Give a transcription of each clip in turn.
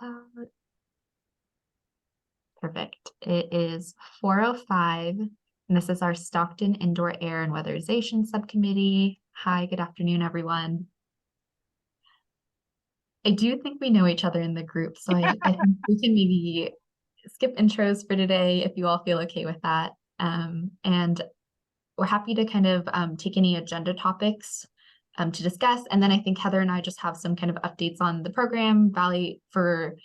loud. Perfect. It is 4:05, and this is our Stockton Indoor Air and Weatherization Subcommittee. Hi, good afternoon, everyone. I do think we know each other in the group, so I think we can maybe skip intros for today if you all feel okay with that. And we're happy to kind of take any agenda topics to discuss. And then I think Heather and I just have some kind of updates on the program, Valley for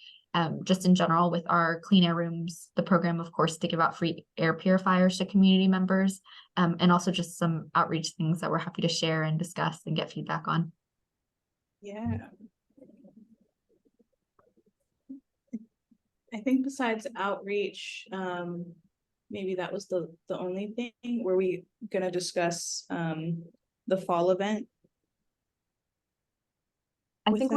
just in general with our clean air rooms, the program, of course, to give out free air purifiers to community members, and also just some outreach things that we're happy to share and discuss and get feedback on. Yeah. I think besides outreach, maybe that was the only thing. Were we gonna discuss the fall event? I think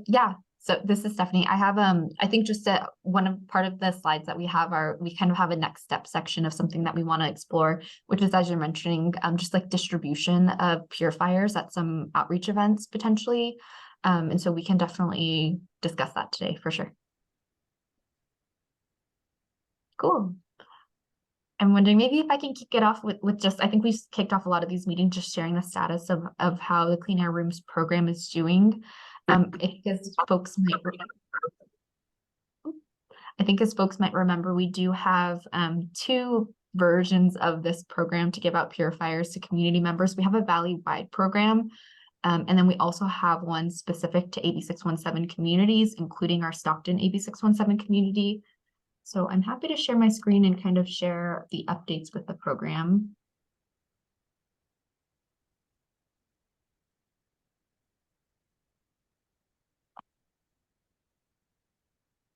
yeah. So this is Stephanie. I have I think just part of the slides that we have we kind of have a next step section of something that we want to explore, which is, as you're mentioning, just like distribution of purifiers at some outreach events potentially. And so we can definitely discuss that today for sure. Cool. I'm wondering maybe if I can kick it off with just, I think we've kicked off a lot of these meetings just sharing the status of how the Clean Air Rooms program is doing. I think as folks might remember, we do have 2 versions of this program to give out purifiers to community members. We have a Valley-wide program, and then we also have one specific to AB 617 communities, including our Stockton AB 617 community. So I'm happy to share my screen and kind of share the updates with the program.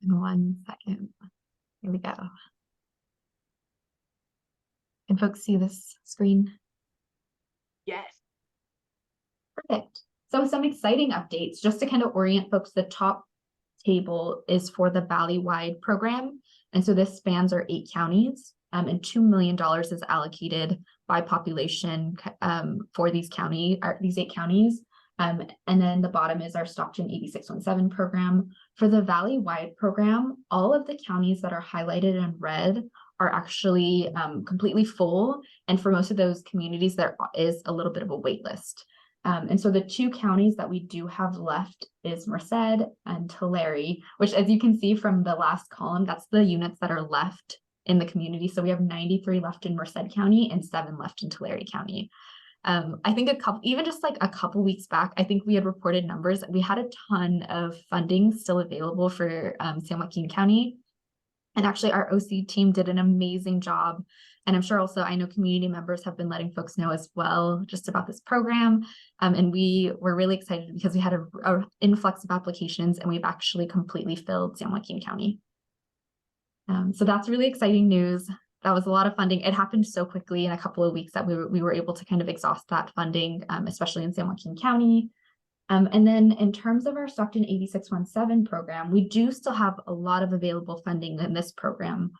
In 1 second. Here we go. Can folks see this screen? Yes. Perfect. So some exciting updates, just to kind of orient folks, the top table is for the Valley-wide program. And so this spans our 8 counties, and $2 million is allocated by population for these 8 counties. And then the bottom is our Stockton AB 617 program. For the Valley-wide program, all of the counties that are highlighted in red are actually completely full. And for most of those communities, there is a little bit of a wait list. And so the 2 counties that we do have left is Merced and Tulare, which, as you can see from the last column, that's the units that are left in the community. So we have 93 left in Merced County and 7 left in Tulare County. I think even just like a couple weeks back, I think we had reported numbers. We had a ton of funding still available for San Joaquin County. And actually our OC team did an amazing job. And I'm sure also I know community members have been letting folks know as well just about this program. And we were really excited because we had an influx of applications and we've actually completely filled San Joaquin County. So that's really exciting news. That was a lot of funding. It happened so quickly in a couple of weeks that we were able to kind of exhaust that funding, especially in San Joaquin County. And then in terms of our Stockton AB 617 program, we do still have a lot of available funding in this program,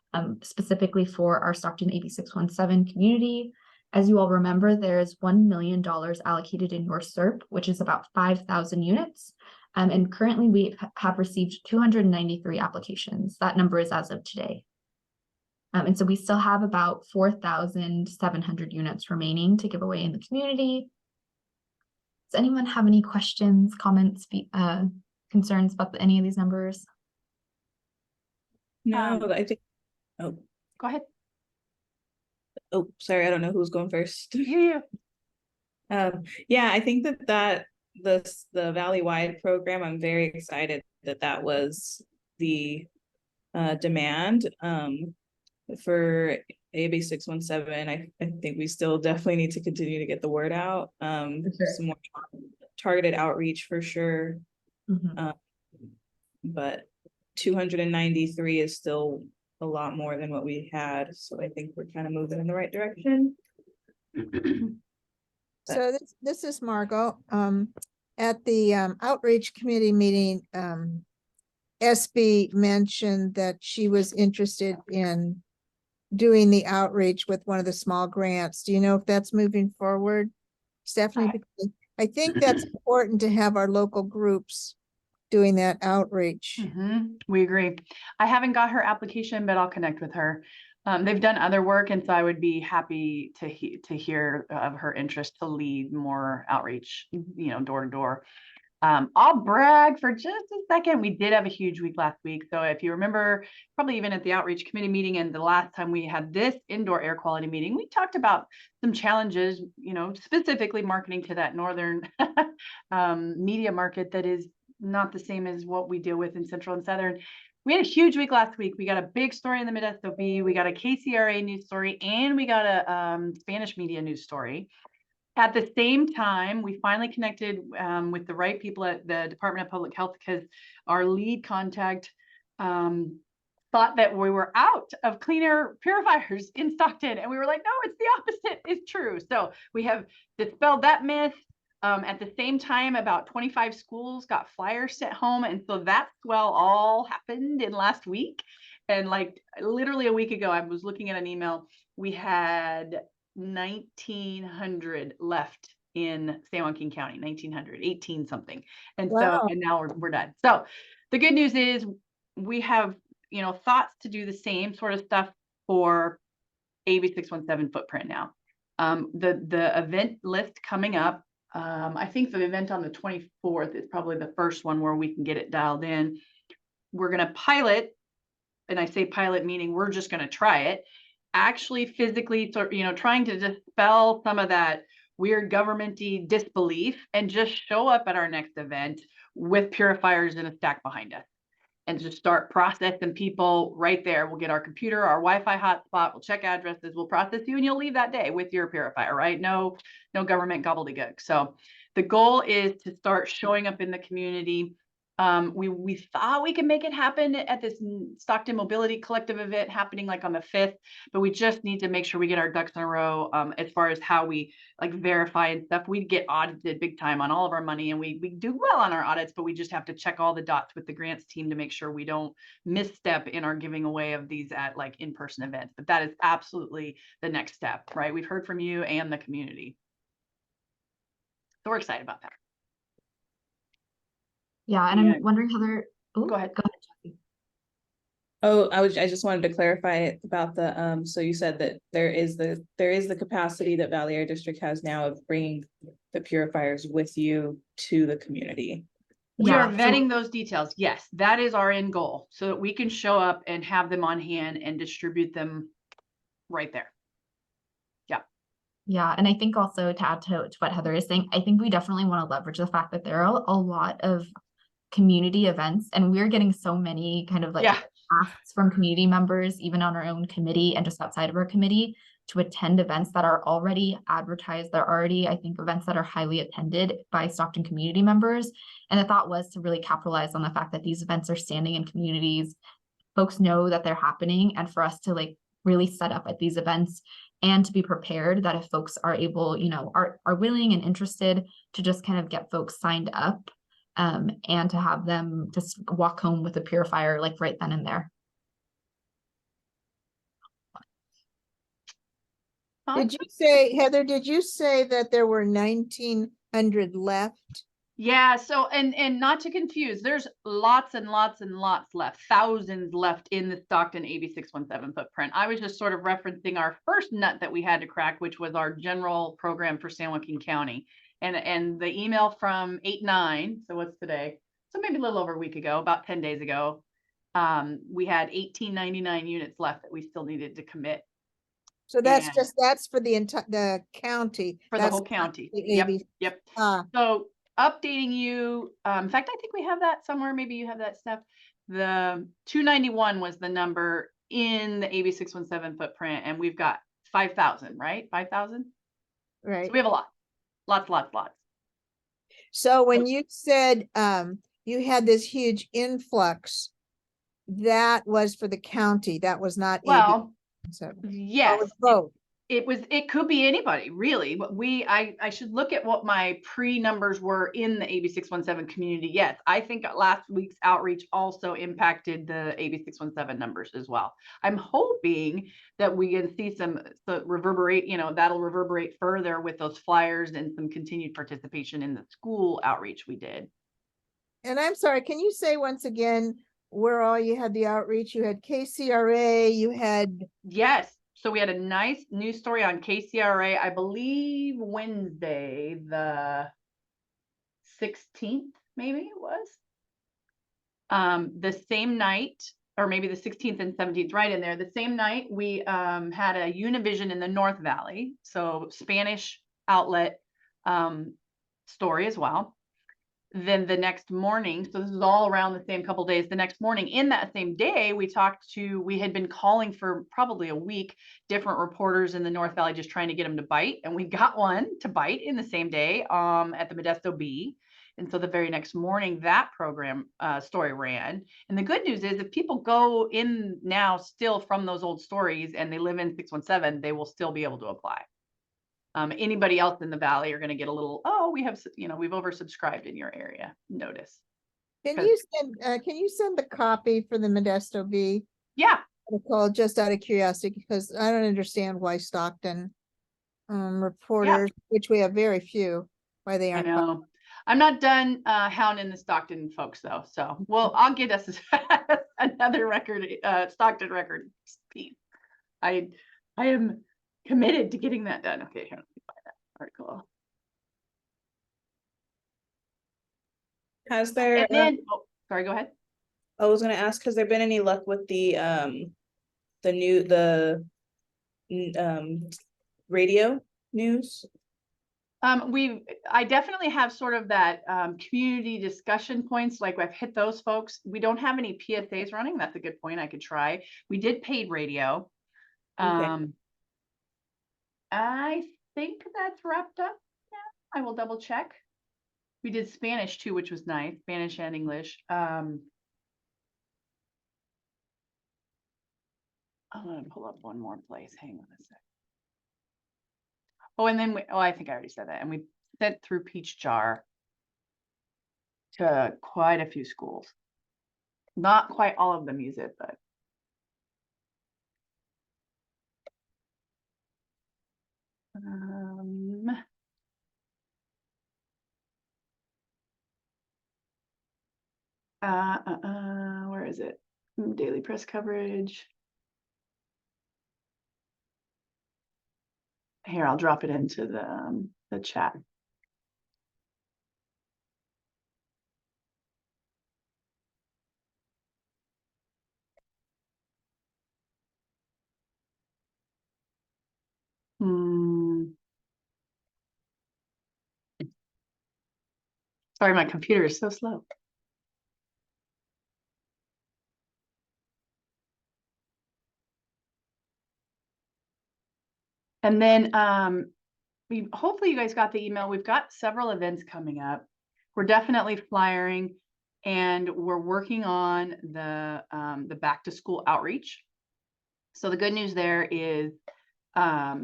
specifically for our Stockton AB 617 community. As you all remember, there's $1 million allocated in your SERP, which is about 5,000 units. And currently we have received 293 applications. That number is as of today. And so we still have about 4,700 units remaining to give away in the community. Does anyone have any questions, comments, concerns about any of these numbers? No, I think, oh, go ahead. Oh, sorry, I don't know who's going first. Yeah. Yeah, I think that the Valley-wide program, I'm very excited that was the demand for AB 617. I think we still definitely need to continue to get the word out. Some more targeted outreach for sure. Mm-hmm. But 293 is still a lot more than what we had. So I think we're kind of moving in the right direction. So this is Margot. At the outreach committee meeting, SB mentioned that she was interested in doing the outreach with one of the small grants. Do you know if that's moving forward, Stephanie? Because I think that's important to have our local groups doing that outreach. We agree. I haven't got her application, but I'll connect with her. They've done other work, and so I would be happy to hear of her interest to lead more outreach, door to door. I'll brag for just a second. We did have a huge week last week. So if you remember, probably even at the outreach committee meeting and the last time we had this indoor air quality meeting, we talked about some challenges, specifically marketing to that northern media market that is not the same as what we deal with in central and southern. We had a huge week last week. We got a big story in the Mid-SOB, we got a KCRA news story, and we got a Spanish media news story. At the same time, we finally connected with the right people at the Department of Public Health, because our lead contact thought that we were out of clean air purifiers in Stockton. And we were like, no, it's the opposite is true. So we have dispelled that myth. At the same time, about 25 schools got flyers sent home. And so that swell all happened in last week. And like literally a week ago, I was looking at an email. We had 1,900 left in San Joaquin County, 1,900, 18 something. And Wow. so, and now we're done. So the good news is we have, thoughts to do the same sort of stuff for AB 617 footprint now. The event list coming up, I think the event on the 24th is probably the first one where we can get it dialed in. We're going to pilot, and I say pilot meaning we're just going to try it, actually physically, trying to dispel some of that weird government-y disbelief and just show up at our next event with purifiers in a stack behind us and just start processing people right there. We'll get our computer, our Wi-Fi hotspot, we'll check addresses, we'll process you, and you'll leave that day with your purifier, right? No government gobbledygook. So the goal is to start showing up in the community. We thought we could make it happen at this Stockton Mobility Collective event happening like on the 5th, but we just need to make sure we get our ducks in a row as far as how we like verify and stuff. We get audited big time on all of our money, and we do well on our audits, but we just have to check all the dots with the grants team to make sure we don't misstep in our giving away of these at like in-person events. But that is absolutely the next step, right? We've heard from you and the community. So we're excited about that. Yeah, and I'm wondering, Heather. Oh, go ahead. Jackie. Oh, I just wanted to clarify about the so you said that there is the capacity that Valley Air District has now of bringing the purifiers with you to the community. We are vetting those details. Yes, that is our end goal, so that we can show up and have them on hand and distribute them right there. Yeah, and I think also to add to what Heather is saying, I think we definitely want to leverage the fact that there are a lot of community events, and we're getting so many kind of like asks from community members, even on our own committee and just outside of our committee, to attend events that are already advertised. They're already, I think, events that are highly attended by Stockton community members. And the thought was to really capitalize on the fact that these events are standing in communities. Folks know that they're happening, and for us to like really set up at these events and to be prepared that if folks are able, are willing and interested, to just kind of get folks signed up and to have them just walk home with a purifier like right then and there. Did you say, Heather, did you say that there were 1,900 left? Yeah, so and not to confuse, there's lots and lots and lots left, thousands left in the Stockton AB 617 footprint. I was just sort of referencing our first nut that we had to crack, which was our general program for San Joaquin County. And the email from 8/9, so what's today? So maybe a little over a week ago, about 10 days ago, we had 1,899 units left that we still needed to commit. So that's that's for the entire county. For the whole county. Yep. So updating you, in fact, I think we have that somewhere. Maybe you have that stuff. The 291 was the number in the AB 617 footprint, and we've got 5,000, right? 5,000. Right. So we have a lot. Lots. So when you said you had this huge influx, that was for the county. That was not well. So yes, both. It could be anybody really, but I should look at what my pre-numbers were in the AB 617 community. Yes, I think last week's outreach also impacted the AB 617 numbers as well. I'm hoping that we can see some reverberate, that'll reverberate further with those flyers and some continued participation in the school outreach we did. And I'm sorry, can you say once again where all you had the outreach? You had KCRA, you had, Yes. So we had a nice news story on KCRA, I believe Wednesday, the 16th, maybe it was. The same night, or maybe the 16th and 17th, right in there. The same night, we had a Univision in the North Valley, so Spanish outlet story as well. Then the next morning, so this is all around the same couple days. The next morning, in that same day, we had been calling for probably a week, different reporters in the North Valley, just trying to get them to bite. And we got one to bite in the same day at the Modesto Bee. And so the very next morning, that program story ran. And the good news is if people go in now still from those old stories and they live in 617, they will still be able to apply. Anybody else in the Valley are going to get a little, oh, we've oversubscribed in your area notice. can you send the copy for the Modesto Bee? Yeah. Article, just out of curiosity, because I don't understand why Stockton reporters, which we have very few, why they aren't. I know. I'm not done hounding the Stockton folks though. So, well, I'll get us another record, Stockton record piece. I am committed to getting that done. Okay, here, let me find that article. Has there? And then, sorry, go ahead. I was going to ask, has there been any luck with the radio news? I definitely have sort of that community discussion points, like I've hit those folks. We don't have any PSAs running. That's a good point. I could try. We did paid radio. Okay. I think that's wrapped up. Yeah, I will double check. We did Spanish too, which was nice, Spanish and English. I'm gonna pull up one more place. Hang on a sec. Oh, and then I think I already said that. And we sent through Peach Jar to quite a few schools. Not quite all of them use it, but. Where is it? Daily press coverage. Here, I'll drop it into the chat. Sorry, my computer is so slow. And then hopefully you guys got the email. We've got several events coming up. We're definitely flyering, and we're working on the back to school outreach. So the good news there is I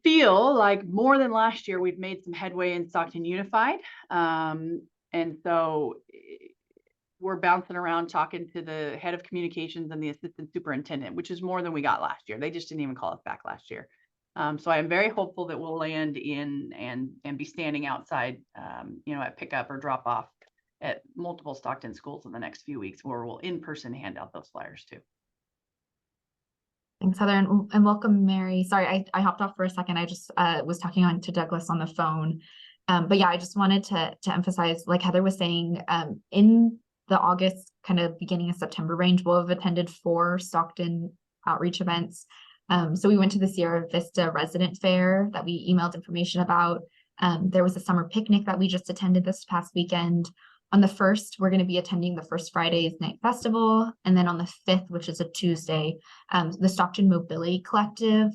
feel like more than last year, we've made some headway in Stockton Unified. And so we're bouncing around talking to the head of communications and the assistant superintendent, which is more than we got last year. They just didn't even call us back last year. So I am very hopeful that we'll land in and be standing outside, at pickup or drop off at multiple Stockton schools in the next few weeks, where we'll in person hand out those flyers too. Thanks, Heather, and welcome, Mary. Sorry, I hopped off for a second. I just was talking to Douglas on the phone. But yeah, I just wanted to emphasize, like Heather was saying, in the August, kind of beginning of September range, we'll have attended 4 Stockton outreach events. So we went to the Sierra Vista Resident Fair that we emailed information about. There was a summer picnic that we just attended this past weekend. On the 1st, we're going to be attending the First Fridays Night Festival. And then on the 5th, which is a Tuesday, the Stockton Mobility Collective,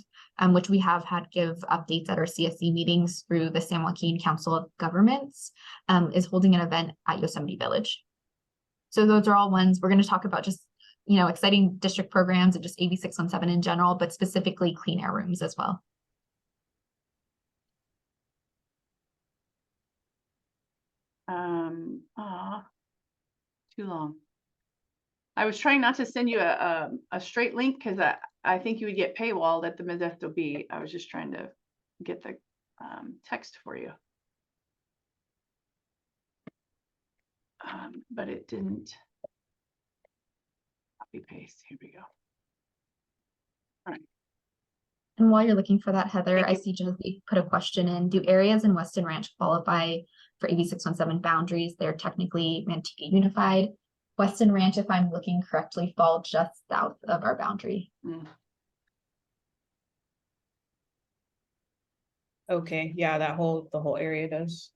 which we have had give updates at our CSC meetings through the San Joaquin Council of Governments, is holding an event at Yosemite Village. So those are all ones we're going to talk about, just, exciting district programs and just AB 617 in general, but specifically clean air rooms as well. Too long. I was trying not to send you a straight link because I think you would get paywalled at the Modesto Bee. I was just trying to get the text for you. but it didn't copy paste. Here we go. All right. And while you're looking for that, Heather, Thank I you. see Josie put a question in. Do areas in Weston Ranch qualify for AB 617 boundaries? They're technically Manteca Unified. Weston Ranch, if I'm looking correctly, fall just south of our boundary. Okay, yeah, the whole area does.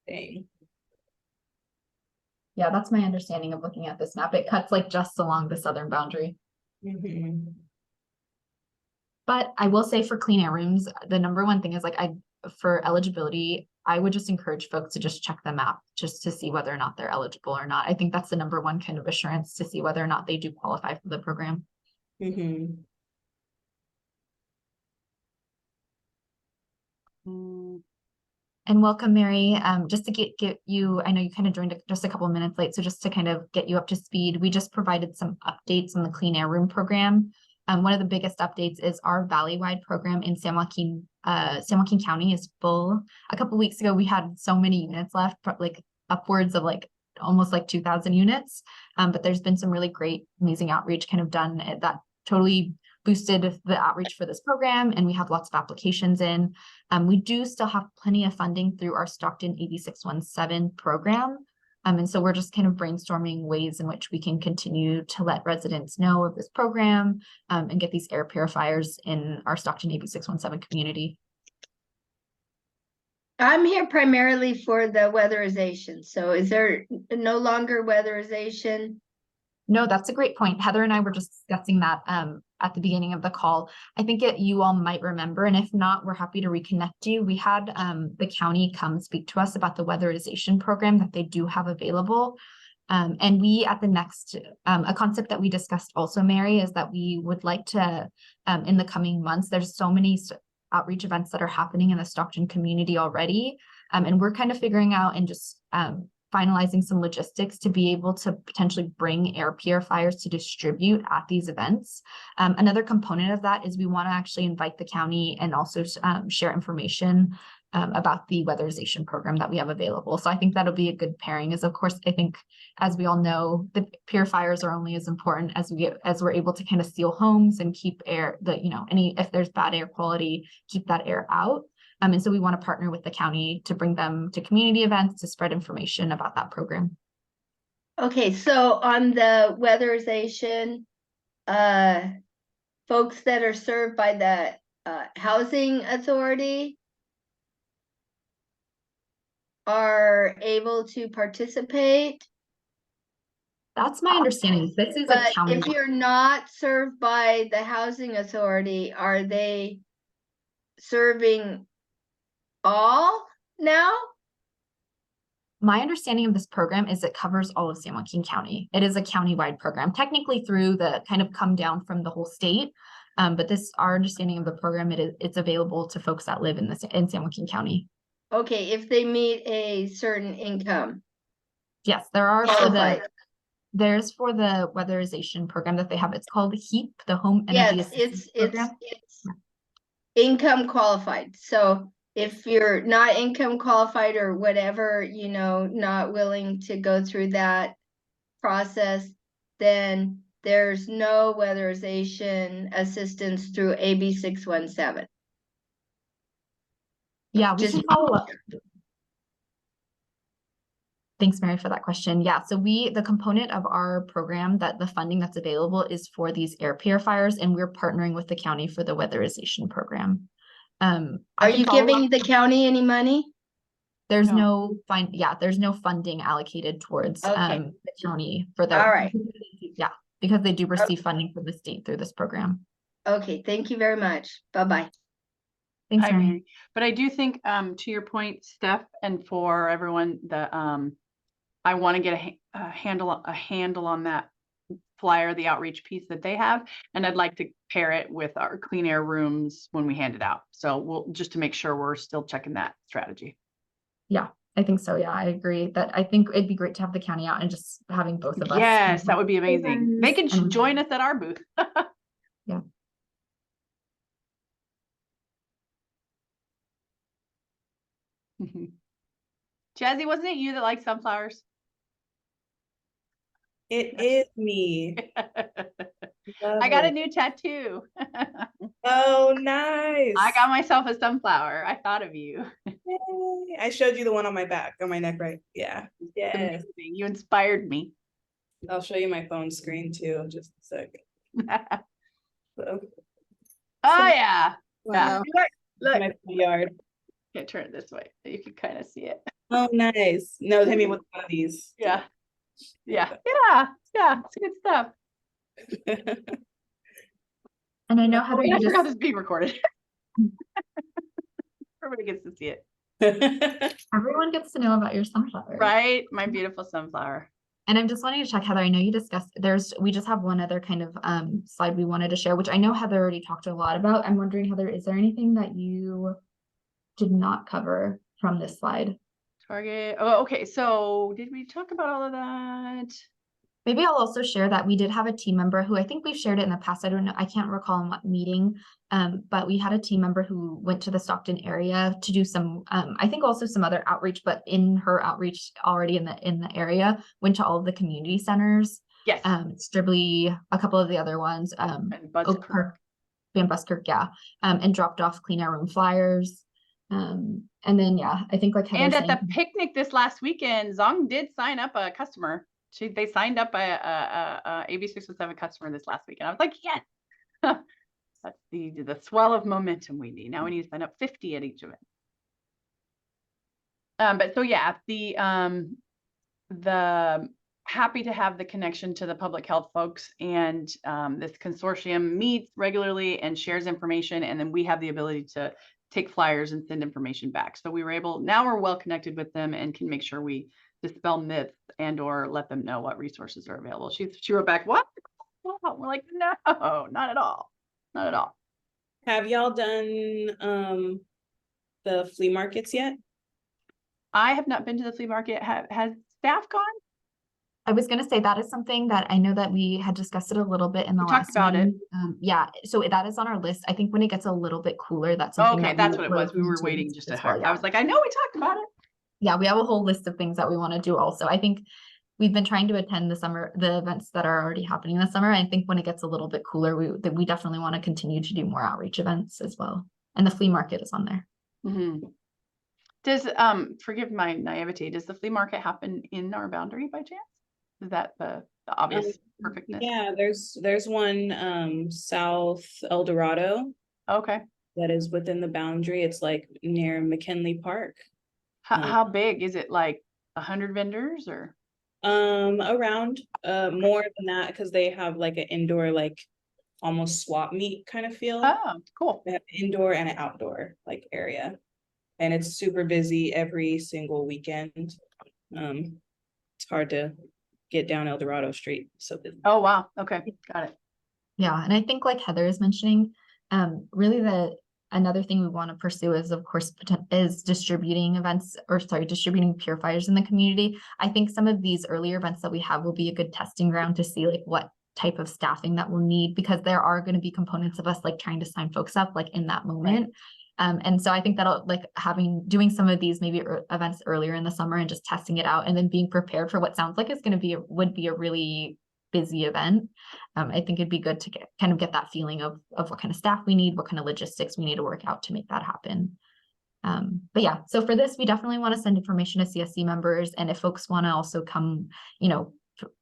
Dang. Yeah, that's my understanding of looking at this map. It cuts like just along the southern boundary. Mhm. But I will say for clean air rooms, the number one thing is like for eligibility, I would just encourage folks to just check the map just to see whether or not they're eligible or not. I think that's the number one kind of assurance to see whether or not they do qualify for the program. Mhm. And welcome, Mary. Just to get you, I know you kind of joined just a couple of minutes late, so just to kind of get you up to speed, we just provided some updates on the Clean Air Room program. One of the biggest updates is our valley-wide program in San Joaquin County is full. A couple of weeks ago, we had so many units left, like upwards of like almost like 2,000 units. But there's been some really great, amazing outreach kind of done that totally boosted the outreach for this program, and we have lots of applications in. We do still have plenty of funding through our Stockton 8617 program. And so we're just kind of brainstorming ways in which we can continue to let residents know of this program and get these air purifiers in our Stockton 8617 community. I'm here primarily for the weatherization. So is there no longer weatherization? No, that's a great point. Heather and I were just discussing that at the beginning of the call. I think you all might remember, and if not, we're happy to reconnect you. We had the county come speak to us about the weatherization program that they do have available. And we at the next, a concept that we discussed also, Mary, is that we would like to, in the coming months, there's so many outreach events that are happening in the Stockton community already. And we're kind of figuring out and just finalizing some logistics to be able to potentially bring air purifiers to distribute at these events. Another component of that is we want to actually invite the county and also share information about the weatherization program that we have available. So I think that'll be a good pairing. Is of course, I think, as we all know, the purifiers are only as important as we're able to kind of seal homes and keep air, if there's bad air quality, keep that air out. And so we want to partner with the county to bring them to community events to spread information about that program. Okay, so on the weatherization, folks that are served by the housing authority are able to participate. That's my understanding. This is But a county. if you're not served by the housing authority, are they serving all now? My understanding of this program is it covers all of San Joaquin County. It is a county-wide program, technically through the kind of come down from the whole state. But our understanding of the program, it's available to folks that live in San Joaquin County. Okay, if they meet a certain income. Yes, there are Qualified. there's for the weatherization program that they have. It's called HEAP, the Home Energy Yes, Assistance Program. it's income qualified. So if you're not income qualified or whatever, not willing to go through that process, then there's no weatherization assistance through AB 617. Yeah, we Just can follow up. Thanks, Mary, for that question. Yeah, so the component of our program that the funding that's available is for these air purifiers, and we're partnering with the county for the weatherization program. Are you giving the county any money? There's No. there's no funding allocated towards Okay. the county for that. All right. Yeah, because they do receive funding from the state through this program. Okay, thank you very much. Bye-bye. Thanks, Hi, Mary. Mary. But I do think, to your point, Steph, and for everyone, I want to get a handle on that flyer, the outreach piece that they have, and I'd like to pair it with our clean air rooms when we hand it out. So we'll just to make sure we're still checking that strategy. Yeah, I think so. Yeah, I agree that I think it'd be great to have the county out and just having both of us. Yes, that would be amazing. They can And- join us at our booth. Yeah. Jazzy, wasn't it you that liked sunflowers? It is me. I got a new tattoo. Oh, nice. I got myself a sunflower. I thought of you. Yay. I showed you the one on my back, on my neck, right? Yeah. Yes. Amazing. You inspired me. I'll show you my phone screen too, just a sec. So, Oh yeah. Wow. Yeah. Look. my yard. Can't turn it this way so you can kind of see it. Oh, nice. No, hit me with one of these. Yeah. Yeah. Yeah. Yeah. It's good stuff. And I know Heather, I you forgot just, this is being recorded. Everybody gets to see it. everyone gets to know about your sunflower. Right? My beautiful sunflower. And I'm just wanting to check, Heather, I know you discussed, we just have one other kind of slide we wanted to share, which I know Heather already talked a lot about. I'm wondering, Heather, is there anything that you did not cover from this slide? Target. Oh, okay. So did we talk about all of that? Maybe I'll also share that we did have a team member who I think we've shared it in the past. I don't know. I can't recall in what meeting, but we had a team member who went to the Stockton area to do some, I think also some other outreach, but in her outreach already in the area, went to all of the community centers. Yes. Stribley, a couple of the other ones, And Oak Park, Van Buskirk, yeah, and dropped off Clean Air Room flyers. And then, yeah, I think like Heather and at saying, the picnic this last weekend, Zong did sign up a customer. They signed up a AB 617 customer this last weekend. I was like, yes, that's the swell of momentum we need. Now we need to sign up 50 at each event. But so yeah, the happy to have the connection to the public health folks, and this consortium meets regularly and shares information, and then we have the ability to take flyers and send information back. So we were able, now we're well connected with them and can make sure we dispel myths and or let them know what resources are available. She wrote back, what? We're like, no, not at all. Not at all. Have y'all done the flea markets yet? I have not been to the flea market. Has staff gone? I was going to say that is something that I know that we had discussed it a little bit in the last meeting. Yeah, so that is on our list. I think when it gets a little bit cooler, that's something okay, that's what it was. We were waiting just to well, yeah. I was like, I know we talked about it. Yeah, we have a whole list of things that we want to do also. I think we've been trying to attend the events that are already happening this summer. I think when it gets a little bit cooler, we definitely want to continue to do more outreach events as well. And the flea market is on there. Mm-hmm. Does forgive my naivety, does the flea market happen in our boundary by chance? Is that the obvious perfectness? Yeah, there's one South El Dorado. Okay. That is within the boundary. It's like near McKinley Park. How big is it? Like 100 vendors or? Around more than that, because they have like an indoor, like almost swap meet kind of feel. Oh, cool. They have indoor and an outdoor like area, and it's super busy every single weekend. It's hard to get down El Dorado Street. So busy. Oh wow. Okay, got it. Yeah, and I think like Heather is mentioning, really another thing we want to pursue is, of course, is distributing purifiers in the community. I think some of these earlier events that we have will be a good testing ground to see like what type of staffing that we'll need, because there are going to be components of us like trying to sign folks up like in that moment. Right. And so I think that'll like doing some of these maybe events earlier in the summer and just testing it out and then being prepared for what sounds like is going to would be a really busy event. I think it'd be good to get that feeling of what kind of staff we need, what kind of logistics we need to work out to make that happen. But yeah, so for this, we definitely want to send information to CSC members. And if folks want to also come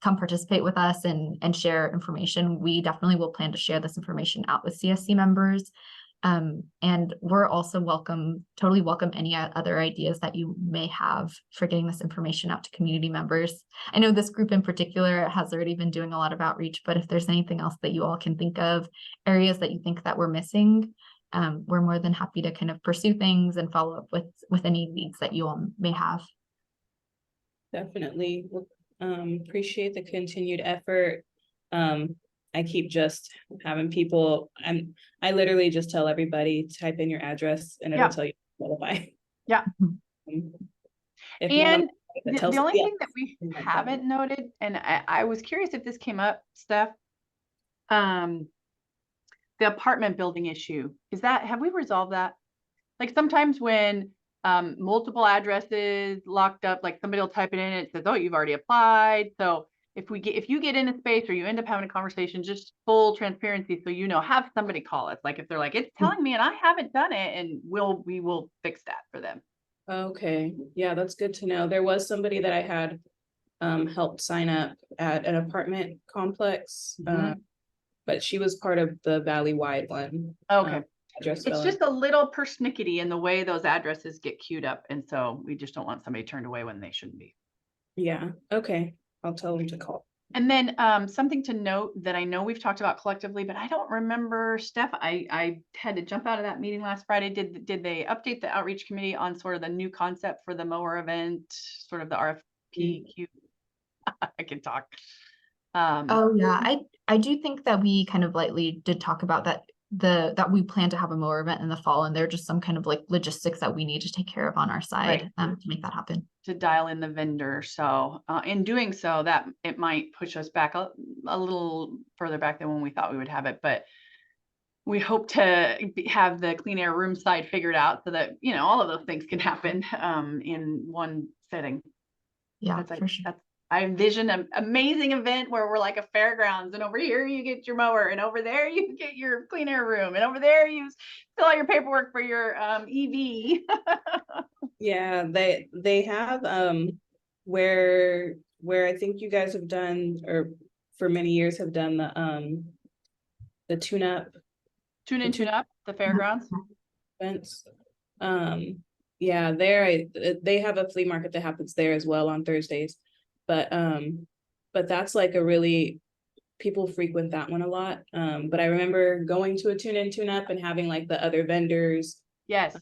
participate with us and share information, we definitely will plan to share this information out with CSC members. And we're also totally welcome any other ideas that you may have for getting this information out to community members. I know this group in particular has already been doing a lot of outreach, but if there's anything else that you all can think of, areas that you think that we're missing, we're more than happy to kind of pursue things and follow up with any needs that you all may have. Definitely. Appreciate the continued effort. I keep just having people, I literally just tell everybody, type in your address and it'll tell you to qualify. Yeah. And the only thing that we haven't noted, and I was curious if this came up, Steph, the apartment building issue, have we resolved that? Like sometimes when multiple addresses locked up, like somebody will type it in, it says, oh, you've already applied. So if you get in a space or you end up having a conversation, just full transparency, so have somebody call us. Like if they're like, it's telling me and I haven't done it, and we will fix that for them. Okay, yeah, that's good to know. There was somebody that I had helped sign up at an apartment complex, but she was part of the Valley-wide one. Okay. Address It's just a little persnickety in the way those addresses get queued up, and so we just don't want somebody turned away when they shouldn't be. Yeah, okay, I'll tell them to call. And then something to note that I know we've talked about collectively, but I don't remember, Steph, I had to jump out of that meeting last Friday. Did they update the outreach committee on sort of the new concept for the mower event, sort of the RFPQ? I can talk. Oh yeah, I do think that we kind of lightly did talk about that, that we plan to have a mower event in the fall, and there are just some kind of like logistics that we need to take care of on our side, to make that happen. To dial in the vendor. So in doing so, that it might push us back a little further back than when we thought we would have it, but we hope to have the clean air room side figured out so that all of those things can happen in one setting. Yeah, for sure. I envision an amazing event where we're like a fairgrounds, and over here you get your mower, and over there you get your clean air room, and over there you fill out your paperwork for your EV. Yeah, they have where I think you guys have done, or for many years have done the tune up the fairgrounds events. Yeah, they have a flea market that happens there as well on Thursdays. But that's like a really, people frequent that one a lot. But I remember going to a tune up and having like the other vendors. Yes.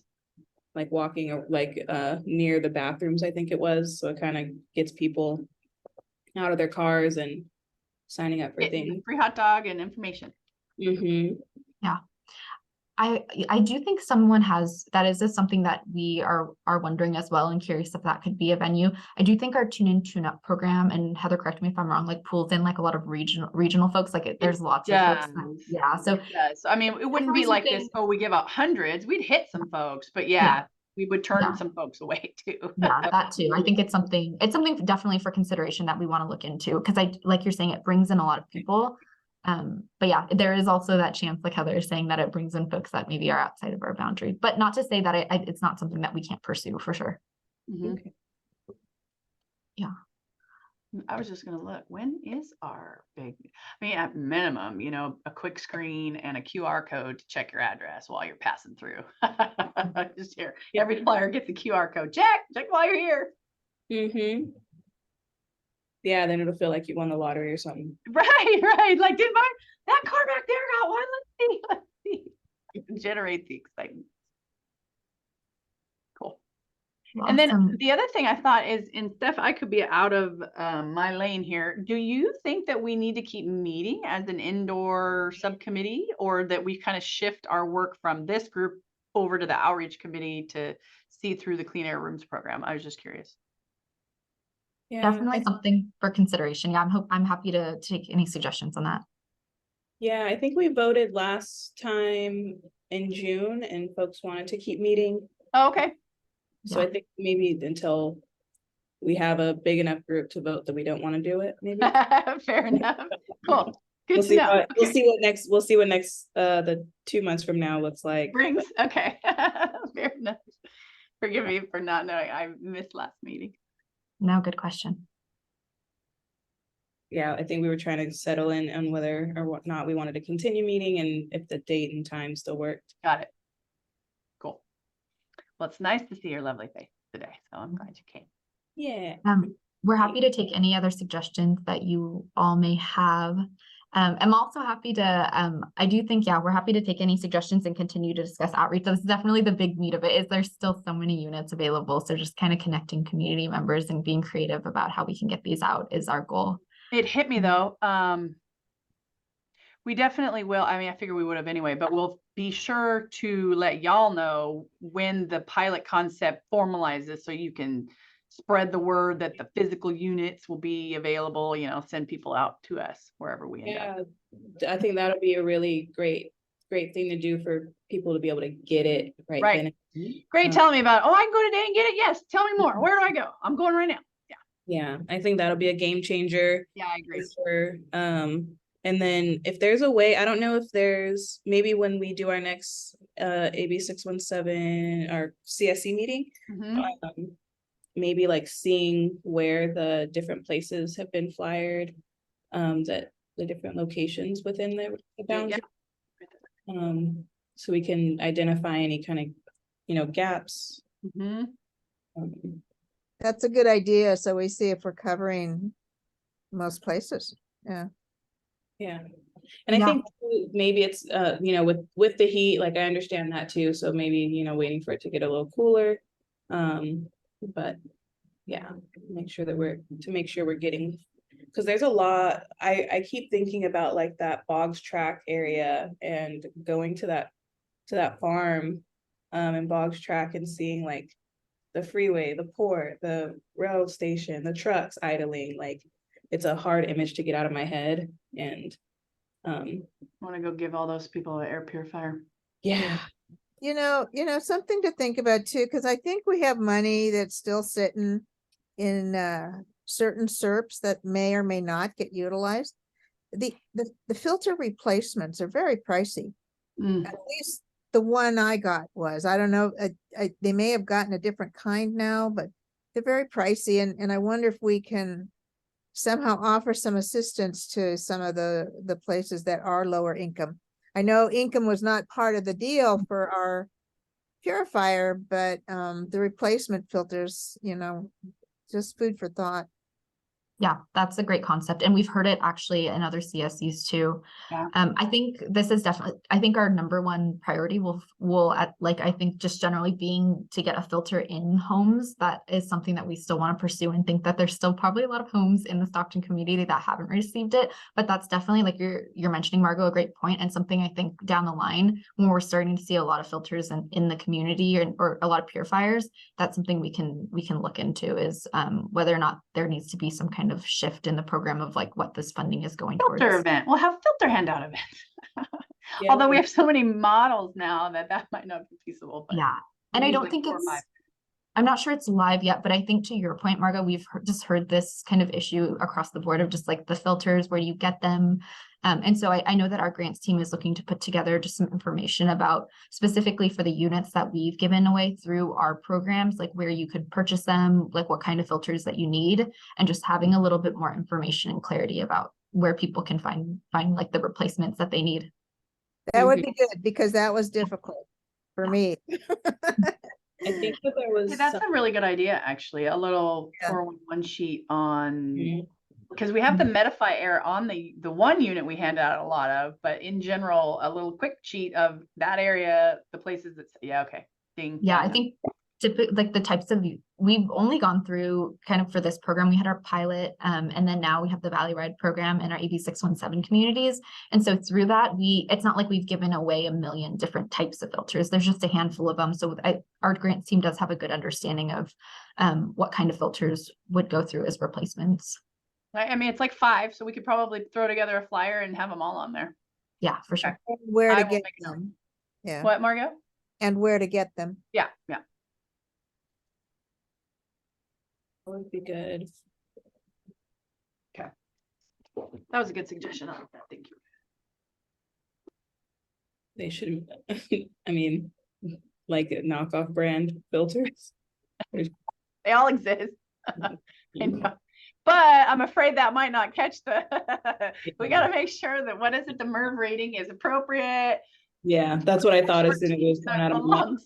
Like walking like near the bathrooms, I think it was. So it kind of gets people out of their cars and signing up for things. Free hot dog and information. Yeah. I do think someone that is something that we are wondering as well, and curious if that could be a venue. I do think our tune in tune up program, and Heather, correct me if I'm wrong, like pulls in like a lot of regional folks. Like there's lots of folks. So I mean, it wouldn't be like this, oh, we give out hundreds. We'd hit some folks, but we would turn some folks away too. Yeah, that too. I think it's something definitely for consideration that we want to look into, because like you're saying, it brings in a lot of people. But yeah, there is also that chance, like Heather is saying, that it brings in folks that maybe are outside of our boundary, but not to say that it's not something that we can't pursue for sure. Okay. Yeah. I was just going to look, when is our big, at minimum, a quick screen and a QR code to check your address while you're passing through. Just here, every flyer gets a QR code. Check while you're here. Yeah, then it'll feel like you won the lottery or something. Right. Like, that car back there got one. Let's see. Generate the excitement. Cool. Awesome. And then the other thing I thought is, and Steph, I could be out of my lane here. Do you think that we need to keep meeting as an indoor subcommittee, or that we kind of shift our work from this group over to the outreach committee to see through the clean air rooms program? I was just curious. Yeah, definitely something for consideration. Yeah, I'm happy to take any suggestions on that. Yeah, I think we voted last time in June and folks wanted to keep meeting. Oh, okay. So I think maybe until we have a big enough group to vote that we don't want to do it, maybe. Fair enough. Cool. Good We'll to see know. We'll see what next the 2 months from now looks like. Brings. Okay. Fair enough. Forgive me for not knowing. I missed last meeting. No, good question. Yeah, I think we were trying to settle in on whether or whatnot we wanted to continue meeting, and if the date and time still worked. Got it. Cool. Well, it's nice to see your lovely face today, so I'm glad you came. Yeah. We're happy to take any other suggestions that you all may have. I'm also happy to, I do think, we're happy to take any suggestions and continue to discuss outreach. That's definitely the big meat of it, is there's still so many units available. So just kind of connecting community members and being creative about how we can get these out is our goal. It hit me though. We definitely will. I figure we would have anyway, but we'll be sure to let y'all know when the pilot concept formalizes, so you can spread the word that the physical units will be available, send people out to us wherever we end up. I think that'll be a really great thing to do for people to be able to get it right then. Great telling me about it. Oh, I can go today and get it. Yes. Tell me more. Where do I go? I'm going right now. Yeah. Yeah, I think that'll be a game changer. Yeah, I agree. For sure. And then if there's a way, I don't know if there's, maybe when we do our next AB 617 or CSC meeting, Mhm. maybe like seeing where the different places have been flyered, that the different locations within the boundary. So we can identify any kind of, you know, gaps. Mhm. That's a good idea. So we see if we're covering most places. Yeah. Yeah. And I Yeah. think maybe it's, you know, with the heat, like I understand that too. So maybe, you know, waiting for it to get a little cooler. But yeah, make sure that we're getting, because there's a lot, I keep thinking about like that Boggs Track area and going to that farm, in Boggs Track and seeing like the freeway, the port, the rail station, the trucks idling, like it's a hard image to get out of my head. And I want to go give all those people an air purifier. yeah. You know, something to think about too, because I think we have money that's still sitting in certain SERPs that may or may not get utilized. The filter replacements are very pricey. Mm. At least the one I got was. I don't know. They may have gotten a different kind now, but they're very pricey. And I wonder if we can somehow offer some assistance to some of the places that are lower income. I know income was not part of the deal for our purifier, but the replacement filters, you know, just food for thought. Yeah, that's a great concept. And we've heard it actually in other CSCs too. Yeah. I think this is definitely, I think our number one priority will at, like, I think just generally being to get a filter in homes. That is something that we still want to pursue, and think that there's still probably a lot of homes in the Stockton community that haven't received it. But that's definitely, like you're mentioning, Margot, a great point, and something I think down the line when we're starting to see a lot of filters in the community, or a lot of purifiers, that's something we can look into, is whether or not there needs to be some kind of shift in the program of like what this funding is going Filter towards. event. We'll have filter handout events. Yeah. Although we have so many models now that might not be feasible. But Yeah. And I don't think I'm not sure it's live yet, but I think to your point, Margot, we've just heard this kind of issue across the board of just like the filters, where do you get them? And so I know that our grants team is looking to put together just some information about specifically for the units that we've given away through our programs, like where you could purchase them, like what kind of filters that you need, and just having a little bit more information and clarity about where people can find like the replacements that they need. That would be good, because that was difficult for me. I think that there was that's a really good idea, actually. A little 411 sheet on, because we have the Medify Air on the one unit we hand out a lot of, but in general, a little quick sheet of that area, the places that, okay. Ding. Yeah, I think typically like the types of, we've only gone through kind of for this program, we had our pilot, and then now we have the Valley Ride program in our AB 617 communities. And so through that, it's not like we've given away a million different types of filters. There's just a handful of them. So our grants team does have a good understanding of what kind of filters would go through as replacements. I mean, it's like 5, so we could probably throw together a flyer and have them all on there. Yeah, for sure. And where to get them. Yeah. What, Margo? And where to get them. Yeah. That would be good. Okay. That was a good suggestion. I like that. Thank you. They should, I mean, like knockoff brand filters. They all exist. I know. But I'm afraid that might not catch we got to make sure that, what is it, the MERV rating is appropriate. Yeah, that's what I thought as soon as it was coming out of my mouth.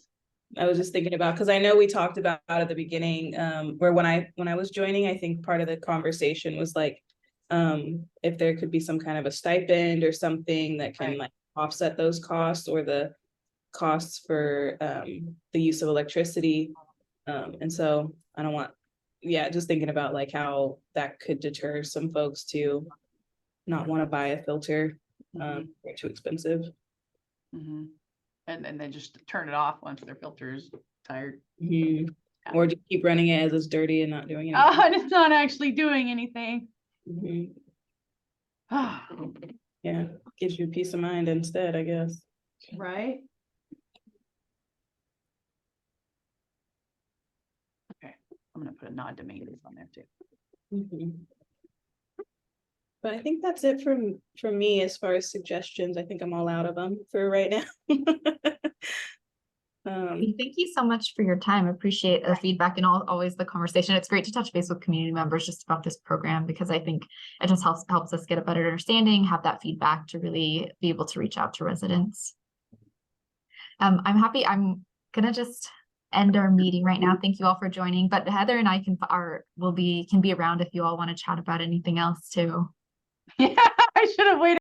I was just thinking about, because I know we talked about at the beginning, where when I was joining, I think part of the conversation was like, if there could be some kind of a stipend or something that can like offset those costs, or the costs for the use of electricity. And so I don't want, just thinking about like how that could deter some folks to not want to buy a filter. They're too expensive. Mm-hmm. And then just turn it off once their filter is tired. Mm-hmm. Yeah. Or just keep running it as it's dirty and not doing anything. Oh, and it's not actually doing anything. Mm-hmm. Yeah, gives you peace of mind instead, I guess. Right. Okay, I'm gonna put a nod to maintenance on there too. Mhm. But I think that's it from me as far as suggestions. I think I'm all out of them for right now. Thank you so much for your time. I appreciate the feedback and always the conversation. It's great to touch base with community members just about this program, because I think it just helps us get a better understanding, have that feedback to really be able to reach out to residents. I'm gonna just end our meeting right now. Thank you all for joining, but Heather and I can be around if you all want to chat about anything else too. Yeah, I should have waited.